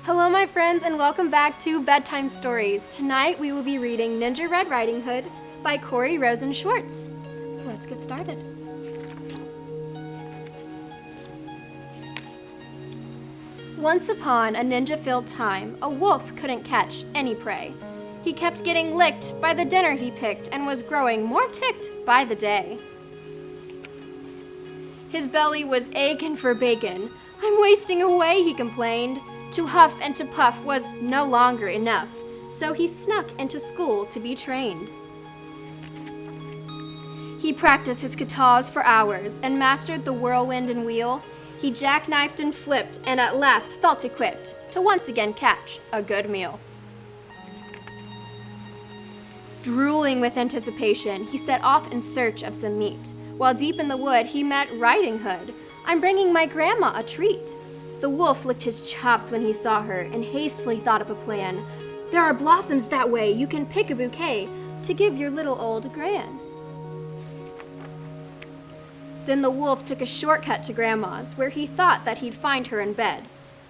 Hello my friends and welcome back to Bedtime Stories. Tonight we will be reading Ninja Red Riding Hood by Rosen Schwartz. So let's get started. Once upon a ninja-filled time, a wolf couldn't catch any prey. He kept getting licked by the dinner he picked and was growing more ticked by the day. His belly was aching for bacon. "I'm wasting away," he complained. To huff and to puff was no longer enough, so he snuck into school to be trained. He practiced his katas for hours and mastered the whirlwind and wheel. He jackknifed and flipped and at last felt equipped to once again catch a good meal. Drooling with anticipation, he set off in search of some meat. While deep in the wood, he met Riding Hood. "I'm bringing my grandma a treat." The wolf licked his chops when he saw her and hastily thought up a plan. "There are blossoms that way. You can pick a bouquet to give your little old gran." Then the wolf took a shortcut to Grandma's, where he thought that he'd find her in bed.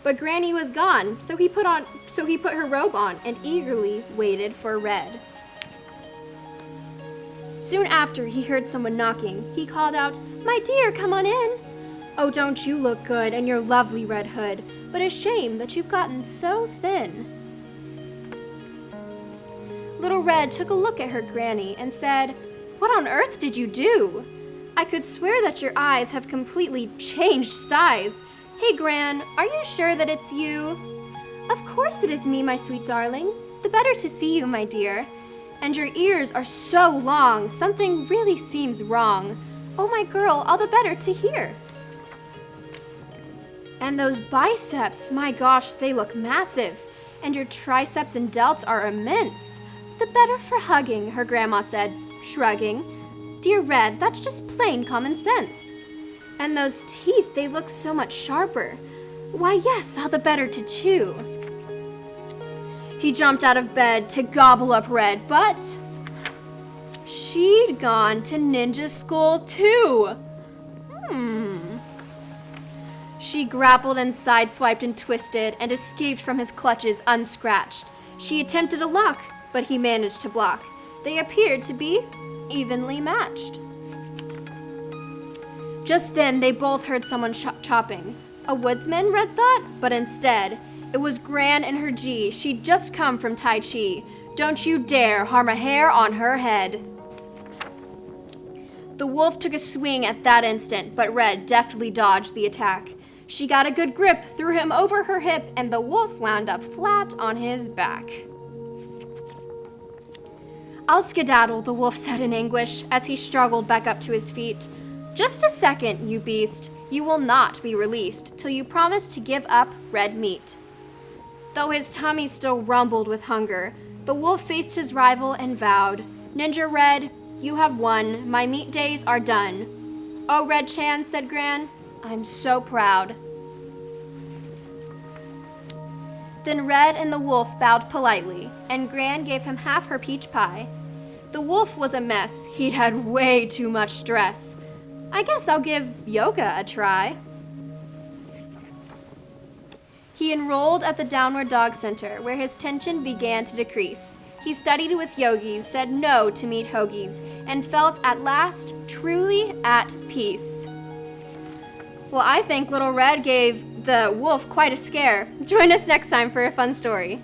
But Granny was gone, so he put her robe on and eagerly waited for Red. Soon after, he heard someone knocking. He called out, "My dear, come on in." "Oh, don't you look good in your lovely red hood, but a shame that you've gotten so thin." Little Red took a look at her granny and said, "What on earth did you do? I could swear that your eyes have completely changed size. Hey, Gran, are you sure that it's you?" "Of course it is me, my sweet darling. The better to see you, my dear. And your ears are so long, something really seems wrong. Oh, my girl, all the better to hear. And those biceps, my gosh, they look massive. And your triceps and delts are immense. The better for hugging," her grandma said, shrugging. "Dear Red, that's just plain common sense. And those teeth, they look so much sharper. Why, yes, all the better to chew." He jumped out of bed to gobble up Red, but she'd gone to ninja school too. She grappled and sideswiped and twisted and escaped from his clutches unscratched. She attempted a lock, but he managed to block. They appeared to be evenly matched. Just then, they both heard someone chopping. A woodsman, Red thought, but instead, it was Gran and her G. She'd just come from Tai Chi. Don't you dare harm a hair on her head. The wolf took a swing at that instant, but Red deftly dodged the attack. She got a good grip, threw him over her hip, and the wolf wound up flat on his back. "I'll skedaddle," the wolf said in anguish as he struggled back up to his feet. "Just a second, you beast. You will not be released till you promise to give up red meat." Though his tummy still rumbled with hunger, the wolf faced his rival and vowed, "Ninja Red, you have won. My meat days are done." "Oh, Red Chan," said Gran, "I'm so proud." Then Red and the wolf bowed politely, and Gran gave him half her peach pie. The wolf was a mess. He'd had way too much stress. "I guess I'll give yoga a try." He enrolled at the Downward Dog Center, where his tension began to decrease. He studied with yogis, said no to meat hoagies, and felt at last truly at peace. Well, I think Little Red gave the wolf quite a scare. Join us next time for a fun story.